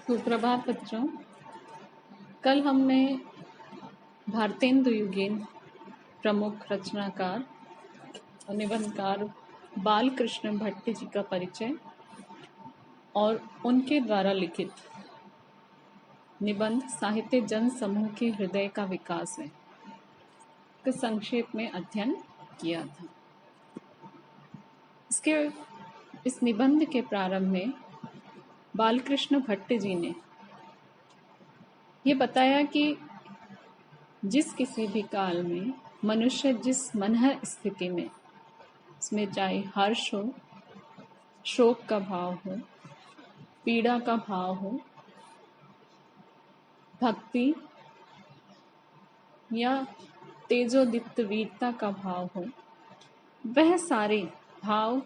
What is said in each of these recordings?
सुप्रभात बच्चों। कल हमने भारतेंदु युगेन प्रमुख रचनाकार और निबंधकार बालकृष्ण भट्ट जी का परिचय और उनके द्वारा लिखित निबंध साहित्य जन समूह के हृदय का विकास है का संक्षेप में अध्ययन किया था। इस निबंध के प्रारंभ में बालकृष्ण भट्ट जी ने ये बताया कि जिस किसी भी काल में मनुष्य जिस मनह स्थिति में उसमें चाहे हर्ष हो, शोक का भाव हो, पीड़ा का भाव हो, भक्ति या तेजोदीप्त वीरता का भाव हो, वह सारे भाव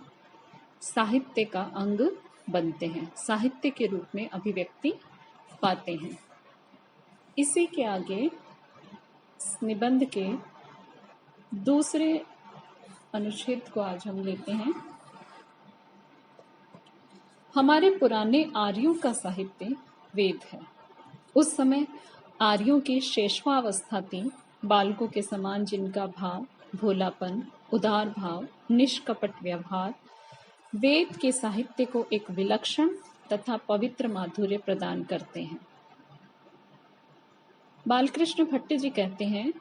साहित्य का अंग बनते हैं, साहित्य के रूप में अभिव्यक्ति पाते हैं। इसी के आगे निबंध के दूसरे अनुच्छेद को आज हम लेते हैं। हमारे पुराने आर्यों का साहित्य वेद है। उस समय आर्यों की शेषवावस्था थी, बालकों के समान जिनका भाव, भोलापन, उदार भाव, निष्कपट व्यवहार वेद के साहित्य को एक विलक्षण तथा पवित्र माधुर्य प्रदान करते हैं। बालकृष्ण भट्ट जी कहते हैं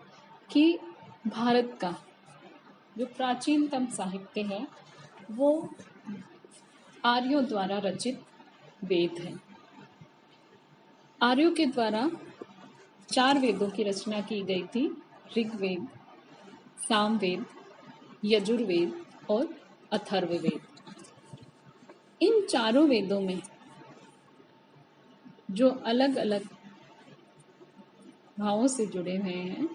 कि भारत का जो प्राचीनतम साहित्य है वो आर्यों द्वारा रचित वेद है। आर्यों के द्वारा 4 वेदों की रचना की गई थी, ऋग्वेद, सामवेद, यजुर्वेद और अथर्ववेद। इन चारों वेदों में जो अलग अलग भावों से जुड़े हुए हैं,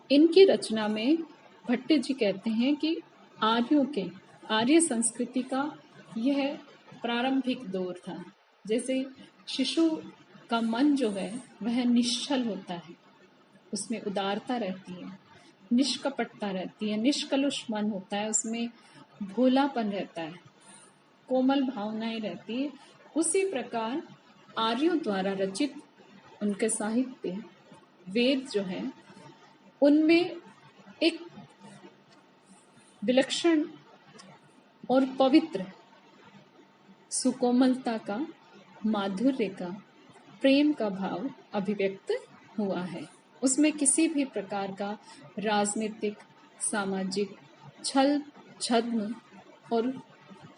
इनकी रचना में भट्ट जी कहते हैं कि आर्य संस्कृति का यह प्रारंभिक दौर था। जैसे शिशु का मन जो है वह निश्चल होता है, उसमें उदारता रहती है, निष्कपटता रहती है, निष्कलुष मन होता है, उसमें भोलापन रहता है, कोमल भावनाएं रहती है। उसी प्रकार आर्यों द्वारा रचित उनके साहित्य वेद जो है उनमें एक विलक्षण और पवित्र सुकोमलता का, माधुर्य का, प्रेम का भाव अभिव्यक्त हुआ है। उसमें किसी भी प्रकार का राजनीतिक, सामाजिक छल, छद्म और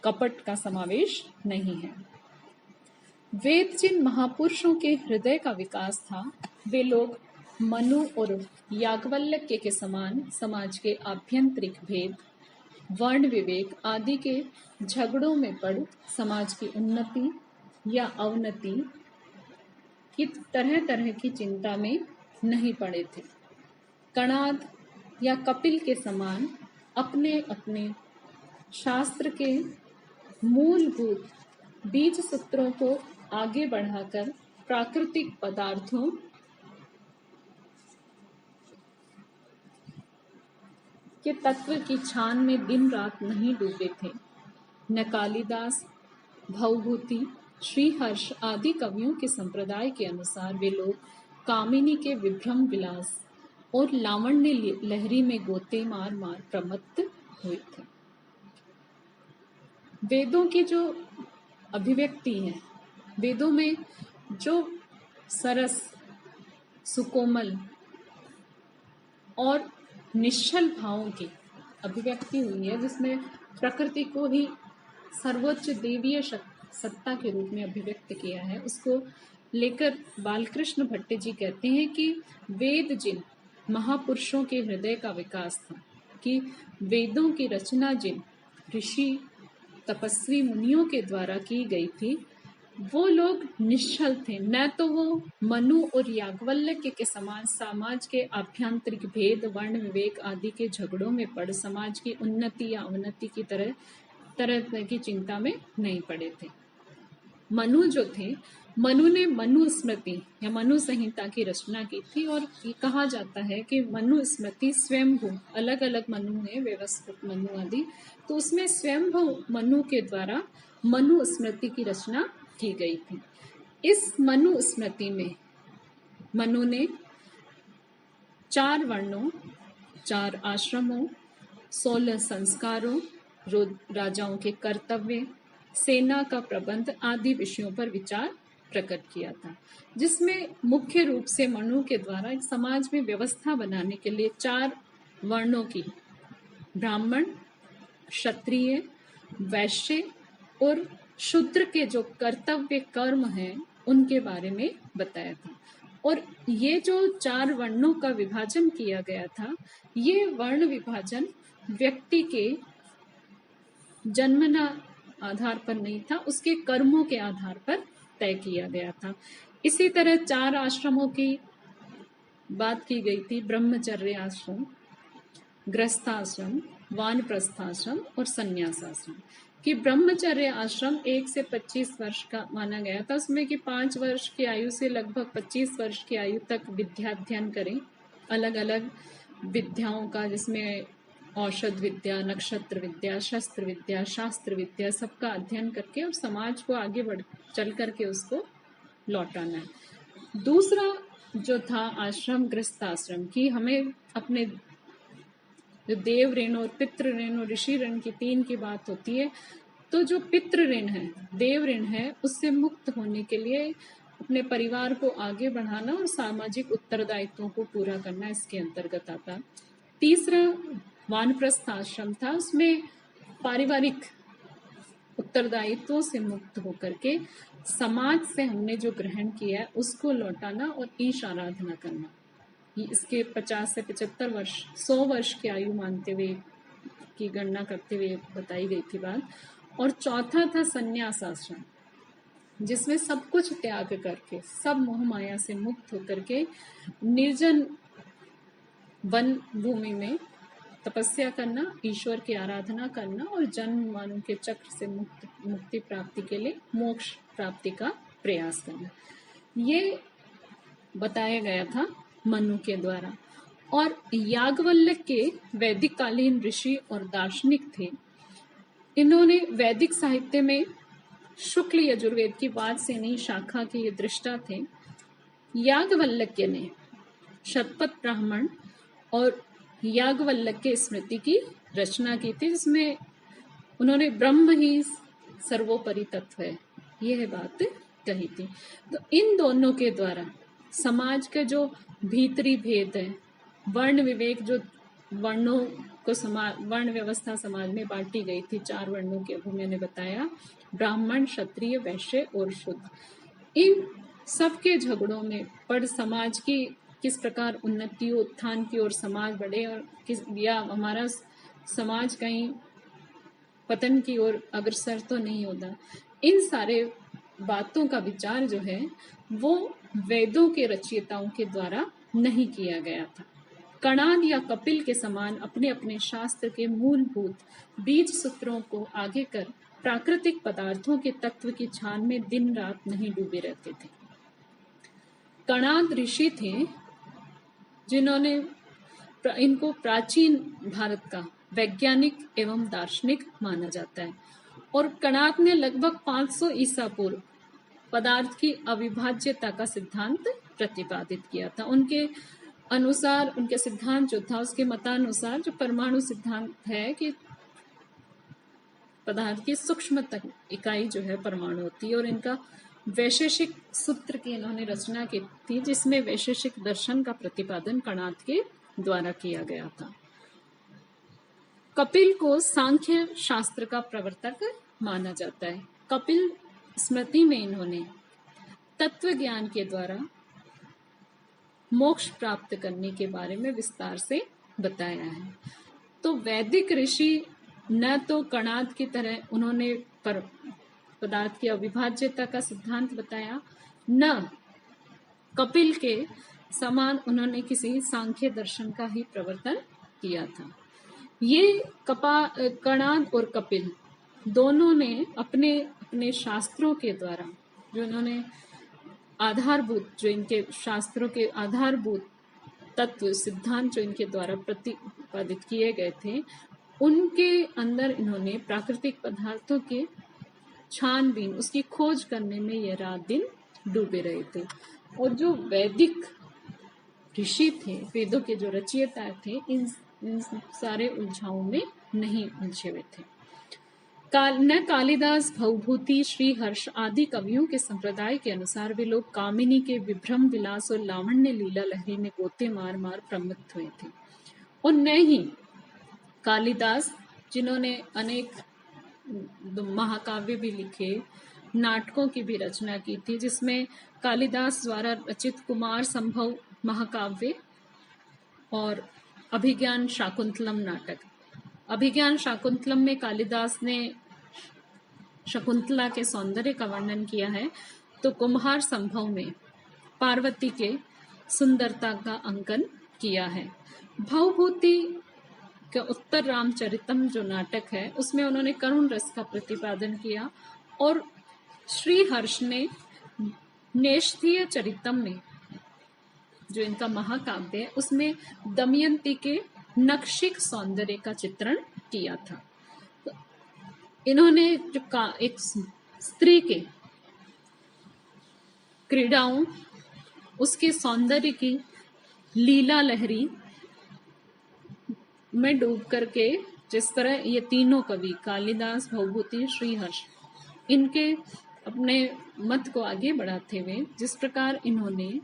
कपट का समावेश नहीं है। वेद जिन महापुरुषों के हृदय का विकास था, वे लोग मनु और याज्ञवल्क्य के समान समाज के आभ्यंतरिक भेद, वर्ण विवेक आदि के झगड़ों में पड़ समाज की उन्नति या अवनति की तरह तरह की चिंता में नहीं पड़े थे। कणाद या कपिल के समान अपने अपने शास्त्र के मूलभूत बीज सूत्रों को आगे बढ़ाकर प्राकृतिक पदार्थों के तत्व की छान में दिन रात नहीं डूबे थे। न कालिदास, भवभूति, श्रीहर्ष आदि कवियों के संप्रदाय के अनुसार वे लोग कामिनी के विभ्रम विलास और लावण्य लहरी में गोते मार मार प्रमत्त हुए थे। वेदों की जो अभिव्यक्ति है, वेदों में जो सरस, सुकोमल और निश्चल भावों की अभिव्यक्ति हुई है, जिसमें प्रकृति को ही सर्वोच्च देवीय सत्ता के रूप में अभिव्यक्त किया है, उसको लेकर बालकृष्ण भट्ट जी कहते हैं कि वेद जिन महापुरुषों के हृदय का विकास था, कि वेदों की रचना जिन ऋषि, तपस्वी मुनियों के द्वारा की गई थी, वो लोग निश्चल थे। न तो वो मनु और याज्ञवल्क्य के समान समाज के आभ्यंतरिक भेद, वर्ण विवेक आदि के झगड़ों में पड़ समाज की उन्नति या अवनति की तरह तरह की चिंता में नहीं पड़े थे। मनु जो थे, मनु ने मनु स्मृति या मनु संहिता की रचना की थी, और ये कहा जाता है कि मनु स्मृति स्वयंभू, अलग अलग मनु है, व्यवस्थित मनु आदि, तो उसमें स्वयंभू मनु के द्वारा मनु स्मृति की रचना की गई थी। इस मनु स्मृति में मनु ने 4 वर्णों, 4 आश्रमों, 16 संस्कारों, राजाओं के कर्तव्य, सेना का प्रबंध आदि विषयों पर विचार प्रकट किया था, जिसमें मुख्य रूप से मनु के द्वारा एक समाज में व्यवस्था बनाने के लिए 4 वर्णों की, ब्राह्मण, क्षत्रिय, वैश्य और शूद्र के जो कर्तव्य कर्म हैं उनके बारे में बताया था। और ये जो 4 वर्णों का विभाजन किया गया था, ये वर्ण विभाजन व्यक्ति के जन्मना आधार पर नहीं था, उसके कर्मों के आधार पर तय किया गया था। इसी तरह 4 आश्रमों की बात की गई थी, ब्रह्मचर्य आश्रम, गृहस्थाश्रम, वानप्रस्थाश्रम और संन्यासाश्रम। कि ब्रह्मचर्य आश्रम 1 से 25 वर्ष का माना गया था, उसमें कि 5 वर्ष की आयु से लगभग 25 वर्ष की आयु तक विद्याध्ययन करें, अलग अलग विद्याओं का, जिसमें औषध विद्या, नक्षत्र विद्या, शस्त्र विद्या, शास्त्र विद्या, सबका अध्ययन करके और समाज को आगे बढ़ चल करके उसको लौटाना है। दूसरा जो था आश्रम गृहस्थाश्रम, की हमें अपने जो देव ऋण और पितृ ऋण और ऋषि ऋण की 3 की बात होती है, तो जो पितृ ऋण है, देव ऋण है, उससे मुक्त होने के लिए अपने परिवार को आगे बढ़ाना और सामाजिक उत्तरदायित्वों को पूरा करना इसके अंतर्गत आता। तीसरा वानप्रस्थ आश्रम था, उसमें पारिवारिक उत्तरदायित्वों से मुक्त होकर के समाज से हमने जो ग्रहण किया है उसको लौटाना और ईश आराधना करना। इसके 50 से 75 वर्ष, 100 वर्ष की आयु मानते हुए की गणना करते हुए बताई गई थी बात। और चौथा था संन्यास आश्रम, जिसमें सब कुछ त्याग करके, सब मोह माया से मुक्त होकर के निर्जन वन भूमि में तपस्या करना, ईश्वर की आराधना करना और जन्म मरण के चक्र से मुक्ति प्राप्ति के लिए मोक्ष प्राप्ति का प्रयास करना, ये बताया गया था मनु के द्वारा। और याज्ञवल्क्य के वैदिक कालीन ऋषि और दार्शनिक थे। इन्होंने वैदिक साहित्य में शुक्ल यजुर्वेद की वादसेनी शाखा के ये दृष्टा थे। याज्ञवल्क्य ने शतपथ ब्राह्मण और याज्ञवल्क्य स्मृति की रचना की थी, जिसमें उन्होंने ब्रह्म ही सर्वोपरि तत्व है, यह बात कही थी। तो इन दोनों के द्वारा समाज के जो भीतरी भेद है, वर्ण विवेक, जो वर्णों को वर्ण व्यवस्था समाज में बांटी गई थी 4 वर्णों के, वो मैंने बताया, ब्राह्मण, क्षत्रिय, वैश्य और शूद्र। इन सबके झगड़ों में पड़ समाज की किस प्रकार उन्नति उत्थान की ओर समाज बढ़े और किस या हमारा समाज कहीं पतन की ओर अग्रसर तो नहीं होता, इन सारे बातों का विचार जो है वो वेदों के रचयिताओं के द्वारा नहीं किया गया था। कणाद या कपिल के समान अपने अपने शास्त्र के मूलभूत बीज सूत्रों को आगे कर प्राकृतिक पदार्थों के तत्व की छान में दिन रात नहीं डूबे रहते थे। कणाद ऋषि थे जिन्होंने इनको प्राचीन भारत का वैज्ञानिक एवं दार्शनिक माना जाता है। और कणाद ने लगभग 500 ईसा पूर्व पदार्थ की अविभाज्यता का सिद्धांत प्रतिपादित किया था। उनके अनुसार, उनके सिद्धांत जो था, उसके मतानुसार जो परमाणु सिद्धांत है कि पदार्थ की सूक्ष्म तक इकाई जो है परमाणु होती है, और इनका वैशेषिक सूत्र की इन्होंने रचना की थी, जिसमें वैशेषिक दर्शन का प्रतिपादन कणाद के द्वारा किया गया था। कपिल को सांख्य शास्त्र का प्रवर्तक माना जाता है। कपिल स्मृति में इन्होंने तत्व ज्ञान के द्वारा मोक्ष प्राप्त करने के बारे में विस्तार से बताया है। तो वैदिक ऋषि न तो कणाद की तरह उन्होंने पदार्थ की अविभाज्यता का सिद्धांत बताया, न कपिल के समान उन्होंने किसी सांख्य दर्शन का ही प्रवर्तन किया था। ये कणाद और कपिल दोनों ने अपने अपने शास्त्रों के द्वारा, जो इन्होंने आधारभूत, जो इनके शास्त्रों के आधारभूत तत्व सिद्धांत जो इनके द्वारा प्रतिपादित किए गए थे, उनके अंदर इन्होंने प्राकृतिक पदार्थों के छानबीन, उसकी खोज करने में यह रात दिन डूबे रहे थे। और जो वैदिक ऋषि थे, वेदों के जो रचयिता थे, इन सारे उलझाओं में नहीं उलझे हुए थे। न कालिदास, भवभूति, श्री हर्ष आदि कवियों के संप्रदाय के अनुसार वे लोग कामिनी के विभ्रम विलास और लावण्य लीला लहरी में गोते मार मार प्रमत्त हुए थे। और न ही कालिदास, जिन्होंने अनेक महाकाव्य भी लिखे, नाटकों की भी रचना की थी, जिसमें कालिदास द्वारा रचित कुमार संभव महाकाव्य और अभिज्ञान शाकुंतलम नाटक। अभिज्ञान शाकुंतलम में कालिदास ने शकुंतला के सौंदर्य का वर्णन किया है, तो कुमार संभव में पार्वती के सुंदरता का अंकन किया है। भवभूति का उत्तर रामचरितम जो नाटक है, उसमें उन्होंने करुण रस का प्रतिपादन किया। और श्री हर्ष ने नेष्ठीय चरितम में, जो इनका महाकाव्य है, उसमें दमयंती के नक्षिक सौंदर्य का चित्रण किया था। तो इन्होंने जो एक स्त्री के क्रीड़ाओं, उसके सौंदर्य की लीला लहरी में डूब करके, जिस तरह ये तीनों कवि कालिदास, भवभूति, श्रीहर्ष, इनके अपने मत को आगे बढ़ाते हुए जिस प्रकार इन्होंने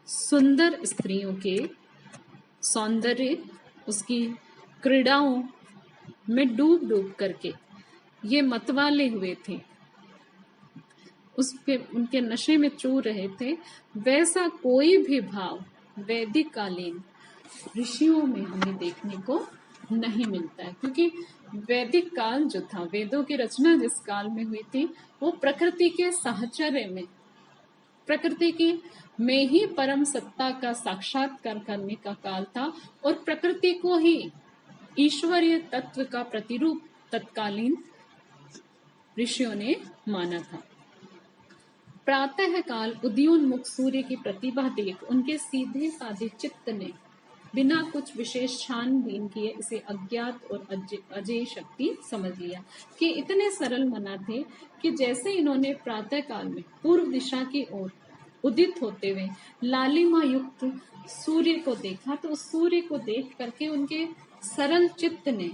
सुंदर स्त्रियों के सौंदर्य, उसकी क्रीड़ाओं में डूब डूब करके ये मतवाले हुए थे, उसके उनके नशे में चूर रहे थे, वैसा कोई भी भाव वैदिक कालीन ऋषियों में हमें देखने को नहीं मिलता है। क्योंकि वैदिक काल जो था, वेदों की रचना जिस काल में हुई थी, वो प्रकृति के साहचर्य में, प्रकृति की में ही परम सत्ता का साक्षात्कार करने का काल था, और प्रकृति को ही ईश्वरीय तत्व का प्रतिरूप तत्कालीन ऋषियों ने माना था। प्रातः काल उदयोन्मुख सूर्य की प्रतिभा देख उनके सीधे साधे चित्त ने बिना कुछ विशेष छानबीन किए इसे अज्ञात और अजेय शक्ति समझ लिया, कि इतने सरल मना थे कि जैसे इन्होंने प्रातः काल में पूर्व दिशा की ओर उदित होते हुए लालिमा युक्त सूर्य को देखा, तो उस सूर्य को देख करके उनके सरल चित्त ने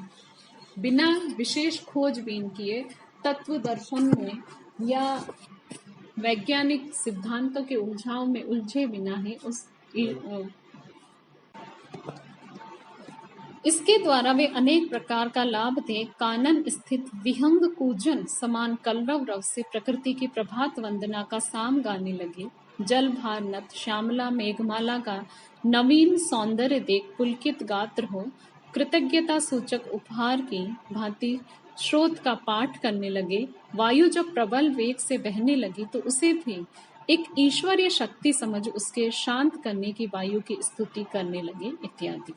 बिना विशेष खोजबीन किए, तत्व दर्शन में या वैज्ञानिक सिद्धांतों के उलझाव में उलझे बिना ही इसके द्वारा वे अनेक प्रकार का लाभ थे। कानन स्थित विहंग कूजन समान कलरव रव से प्रकृति की प्रभात वंदना का साम गाने लगे। जल भार नत श्यामला मेघमाला का नवीन सौंदर्य देख पुलकित गात्र हो कृतज्ञता सूचक उपहार की भांति स्रोत का पाठ करने लगे। वायु जब प्रबल वेग से बहने लगी तो उसे भी एक ईश्वरीय शक्ति समझ उसके शांत करने की वायु की स्तुति करने लगे इत्यादि।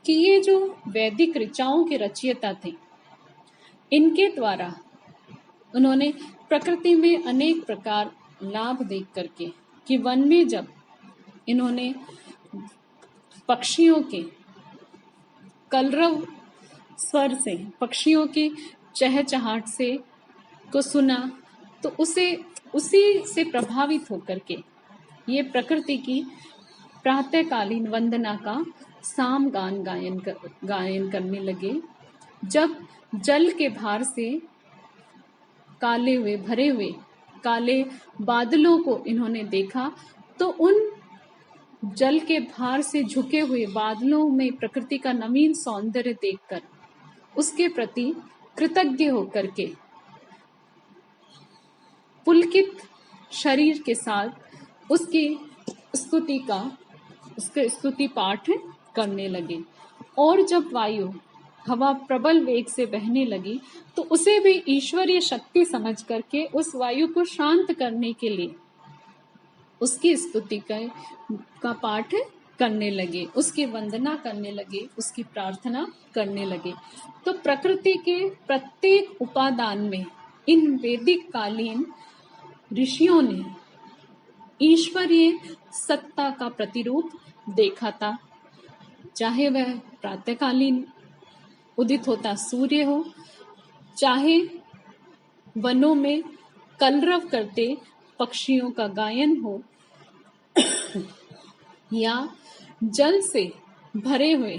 कि ये जो वैदिक ऋचाओं के रचयिता थे, इनके द्वारा उन्होंने प्रकृति में अनेक प्रकार लाभ देख करके, कि वन में जब इन्होंने पक्षियों के कलरव स्वर से, पक्षियों की चहचहाट से को सुना, तो उसी से प्रभावित होकर के ये प्रकृति की प्रातःकालीन वंदना का साम गान गायन करने लगे। जब जल के भार से काले हुए भरे हुए काले बादलों को इन्होंने देखा, तो उन जल के भार से झुके हुए बादलों में प्रकृति का नवीन सौंदर्य देखकर उसके प्रति कृतज्ञ होकर के पुलकित शरीर के साथ उसकी स्तुति पाठ करने लगे। और जब वायु हवा प्रबल वेग से बहने लगी, तो उसे भी ईश्वरीय शक्ति समझ करके उस वायु को शांत करने के लिए उसकी स्तुति का पाठ करने लगे, उसकी वंदना करने लगे, उसकी प्रार्थना करने लगे। तो प्रकृति के प्रत्येक उपादान में इन वैदिक कालीन ऋषियों ने ईश्वरीय सत्ता का प्रतिरूप देखा था। चाहे वह प्रातःकालीन उदित होता सूर्य हो, चाहे वनों में कलरव करते पक्षियों का गायन हो या जल से भरे हुए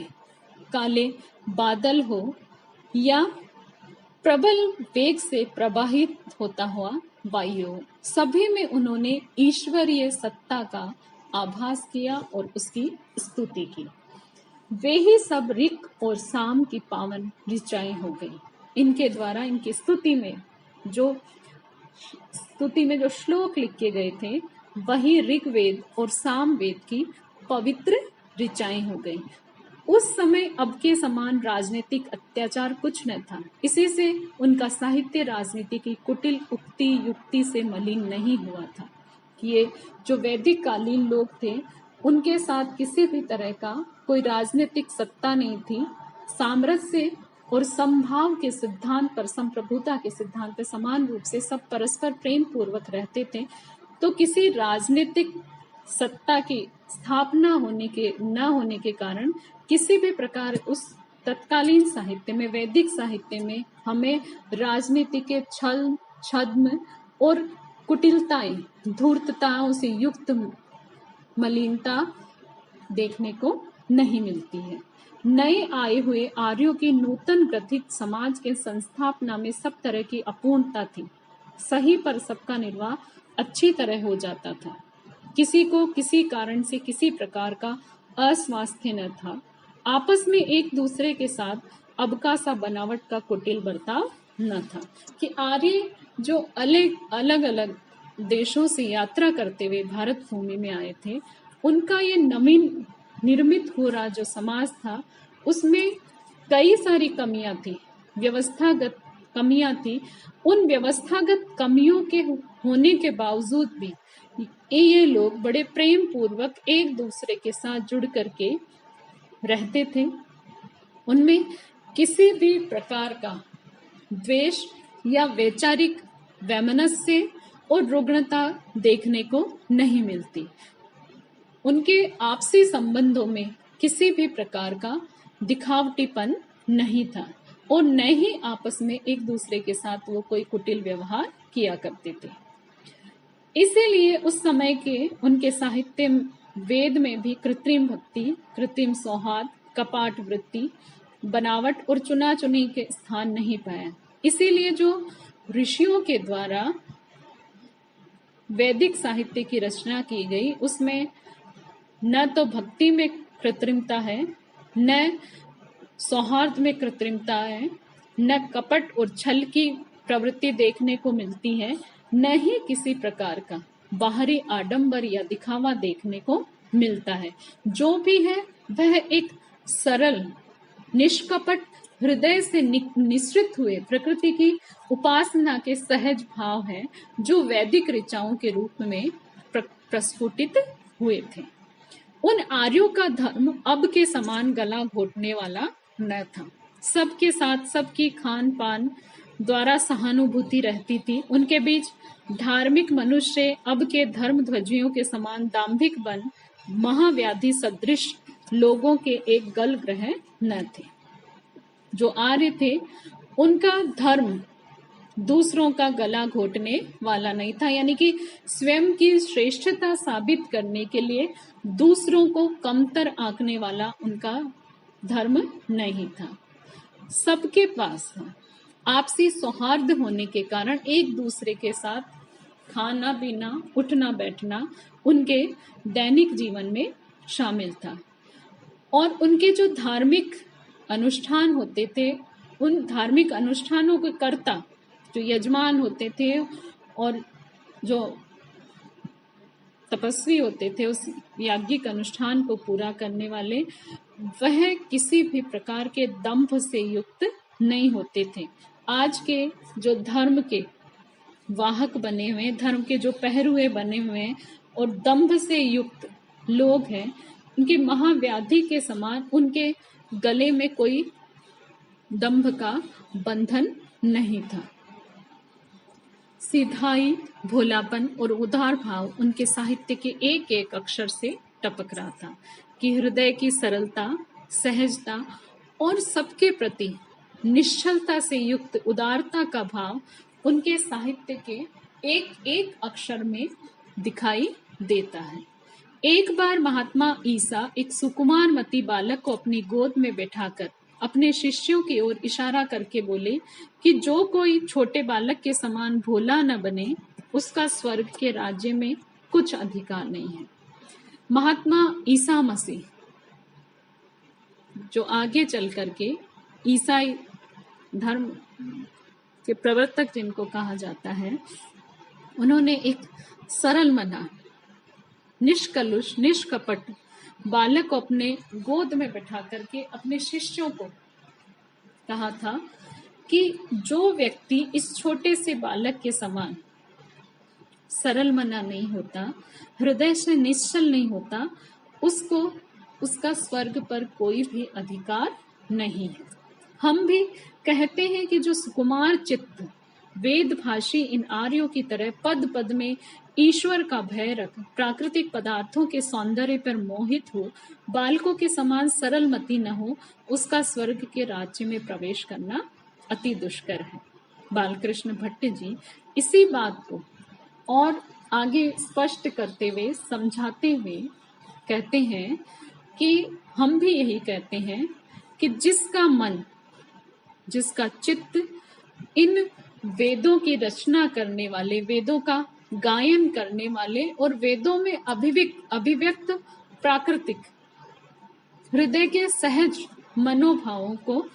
काले बादल हो या प्रबल वेग से प्रवाहित होता हुआ वायु हो, सभी में उन्होंने ईश्वरीय सत्ता का आभास किया और उसकी स्तुति की। वे ही सब ऋक और साम की पावन ऋचाएं हो गई। इनके द्वारा इनकी स्तुति में जो श्लोक लिखे गए थे वही ऋग्वेद और साम वेद की पवित्र ऋचाएं हो गई। उस समय अब के समान राजनीतिक अत्याचार कुछ न था, इसी से उनका साहित्य राजनीति की कुटिल उक्ति युक्ति से मलिन नहीं हुआ था। ये जो वैदिक कालीन लोग थे उनके साथ किसी भी तरह का कोई राजनीतिक सत्ता नहीं थी। सामरस्य और समभाव के सिद्धांत पर, संप्रभुता के सिद्धांत पर समान रूप से सब परस्पर प्रेम पूर्वक रहते थे। तो किसी राजनीतिक सत्ता की स्थापना न होने के कारण किसी भी प्रकार उस तत्कालीन साहित्य में, वैदिक साहित्य में हमें राजनीति के छल छद्म और कुटिलताएं, धूर्तताओं से युक्त मलिनता देखने को नहीं मिलती है। नए आए हुए आर्यों की नूतन ग्रथित समाज के संस्थापना में सब तरह की अपूर्णता थी। सही पर सबका निर्वाह अच्छी तरह हो जाता था। किसी को किसी कारण से किसी प्रकार का अस्वास्थ्य न था। आपस में एक दूसरे के साथ अबका सा बनावट का कुटिल बर्ताव न था। कि आर्य जो अलग अलग देशों से यात्रा करते हुए भारत भूमि में आए थे, उनका ये नवीन निर्मित हो रहा जो समाज था उसमें कई सारी कमियां थी, व्यवस्थागत कमियां थी। उन व्यवस्थागत कमियों के होने के बावजूद भी ये लोग बड़े प्रेम पूर्वक एक दूसरे के साथ जुड़ करके रहते थे। उनमें किसी भी प्रकार का द्वेष या वैचारिक वैमनस्य और रुग्णता देखने को नहीं मिलती। उनके आपसी संबंधों में किसी भी प्रकार का दिखावटीपन नहीं था और न ही आपस में एक दूसरे के साथ वो कोई कुटिल व्यवहार किया करते थे। इसीलिए उस समय के उनके साहित्य वेद में भी कृत्रिम भक्ति, कृत्रिम सौहार्द, कपाट वृत्ति, बनावट और चुना चुनी के स्थान नहीं पाया। इसीलिए जो ऋषियों के द्वारा वैदिक साहित्य की रचना की गई उसमें न तो भक्ति में कृत्रिमता है, न सौहार्द में कृत्रिमता है, न कपट और छल की प्रवृत्ति देखने को मिलती है, न ही किसी प्रकार का बाहरी आडंबर या दिखावा देखने को मिलता है। जो भी है वह एक सरल, निष्कपट, हृदय से निश्रित हुए प्रकृति की उपासना के सहज भाव है जो वैदिक ऋचाओं के रूप में प्रस्फुटित हुए थे। उन आर्यों का धर्म अब के समान गला घोटने वाला न था। सबके साथ सबकी खान पान द्वारा सहानुभूति रहती थी। उनके बीच धार्मिक मनुष्य अब के धर्म ध्वजियों के समान दाम्भिक बन महाव्याधि सदृश लोगों के एक गल ग्रह न थे। जो आर्य थे उनका धर्म दूसरों का गला घोटने वाला नहीं था, यानी कि स्वयं की श्रेष्ठता साबित करने के लिए दूसरों को कमतर आंकने वाला उनका धर्म नहीं था। सबके पास आपसी सौहार्द होने के कारण एक दूसरे के साथ खाना पीना, उठना बैठना उनके दैनिक जीवन में शामिल था। और उनके जो धार्मिक अनुष्ठान होते थे, उन धार्मिक अनुष्ठानों के कर्ता जो यजमान होते थे और जो तपस्वी होते थे उस याज्ञिक अनुष्ठान को पूरा करने वाले, वह किसी भी प्रकार के दंभ से युक्त नहीं होते थे। आज के जो धर्म के वाहक बने हुए, धर्म के जो पहरुए बने हुए हैं और दंभ से युक्त लोग हैं, उनके महाव्याधि के समान उनके गले में कोई दंभ का बंधन नहीं था। सीधाई, भोलापन और उदार भाव उनके साहित्य के एक एक अक्षर से टपक रहा था कि हृदय की सरलता, सहजता और सबके प्रति निश्चलता से युक्त उदारता का भाव उनके साहित्य के एक एक अक्षर में दिखाई देता है। एक बार महात्मा ईसा एक सुकुमारमती बालक को अपनी गोद में बैठाकर अपने शिष्यों की ओर इशारा करके बोले कि जो कोई छोटे बालक के समान भोला न बने, उसका स्वर्ग के राज्य में कुछ अधिकार नहीं है। महात्मा ईसा मसीह जो आगे चल करके ईसाई धर्म के प्रवर्तक जिनको कहा जाता है, उन्होंने एक सरल मना, निष्कलुष, निष्कपट बालक को अपने गोद में बैठा करके अपने शिष्यों को कहा था कि जो व्यक्ति इस छोटे से बालक के समान सरल मना नहीं होता, हृदय से निश्चल नहीं होता, उसको उसका स्वर्ग पर कोई भी अधिकार नहीं है। हम भी कहते हैं कि जो सुकुमार चित्त वेद भाषी इन आर्यों की तरह पद पद में ईश्वर का भय रख प्राकृतिक पदार्थों के सौंदर्य पर मोहित हो, बालकों के समान सरल मति न हो, उसका स्वर्ग के राज्य में प्रवेश करना अति दुष्कर है। बालकृष्ण भट्ट जी इसी बात को और आगे स्पष्ट करते हुए, समझाते हुए कहते हैं कि हम भी यही कहते हैं कि जिसका मन, जिसका चित्त इन वेदों की रचना करने वाले, वेदों का गायन करने वाले और वेदों में अभिव्यक्त प्राकृतिक हृदय के सहज मनोभावों को,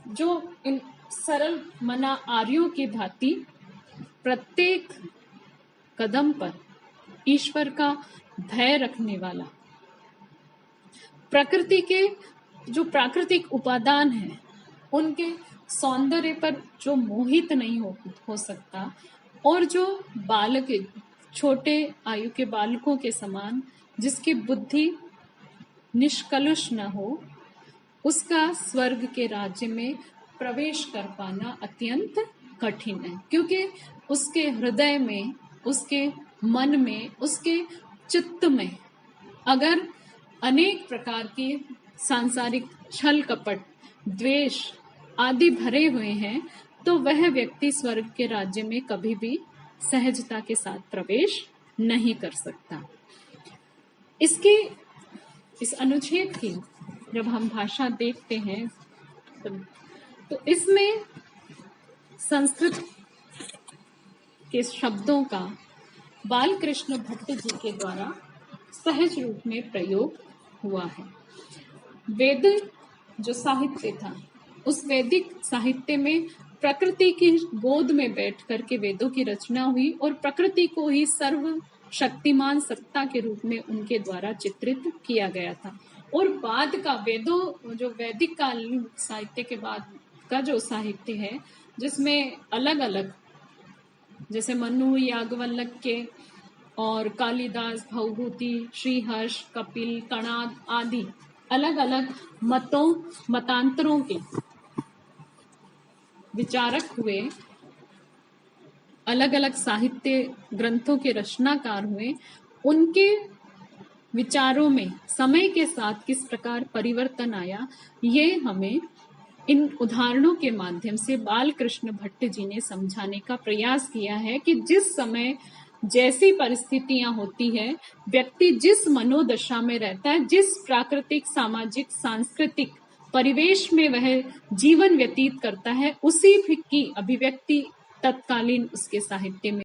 जो इन सरल मना आर्यों की भांति प्रत्येक कदम पर ईश्वर का भय रखने वाला, प्रकृति के जो प्राकृतिक उपादान हैं उनके सौंदर्य पर जो मोहित नहीं हो सकता, और जो बालक, छोटे आयु के बालकों के समान जिसकी बुद्धि निष्कलुष न हो, उसका स्वर्ग के राज्य में प्रवेश कर पाना अत्यंत कठिन है। क्योंकि उसके हृदय में, उसके मन में, उसके चित्त में अगर अनेक प्रकार की सांसारिक छल कपट, द्वेष आदि भरे हुए हैं, तो वह व्यक्ति स्वर्ग के राज्य में कभी भी सहजता के साथ प्रवेश नहीं कर सकता। इसके इस अनुच्छेद की जब हम भाषा देखते हैं तो इसमें संस्कृत के शब्दों का बालकृष्ण भट्ट जी के द्वारा सहज रूप में प्रयोग हुआ है। वेद जो साहित्य था, उस वैदिक साहित्य में प्रकृति की गोद में बैठ करके वेदों की रचना हुई और प्रकृति को ही सर्व शक्तिमान सत्ता के रूप में उनके द्वारा चित्रित किया गया था। और बाद का वेदों, जो वैदिक कालीन साहित्य के बाद का जो साहित्य है, जिसमें अलग अलग, जैसे मनु याज्ञवल्क्य के और कालिदास, भवभूति, श्रीहर्ष, कपिल, कणाद आदि अलग अलग मतांतरों के विचारक हुए, अलग अलग साहित्य ग्रंथों के रचनाकार हुए, उनके विचारों में समय के साथ किस प्रकार परिवर्तन आया, ये हमें इन उदाहरणों के माध्यम से बालकृष्ण भट्ट जी ने समझाने का प्रयास किया है कि जिस समय जैसी परिस्थितियां होती है, व्यक्ति जिस मनोदशा में रहता है, जिस प्राकृतिक, सामाजिक, सांस्कृतिक परिवेश में वह जीवन व्यतीत करता है, उसी की अभिव्यक्ति तत्कालीन उसके साहित्य में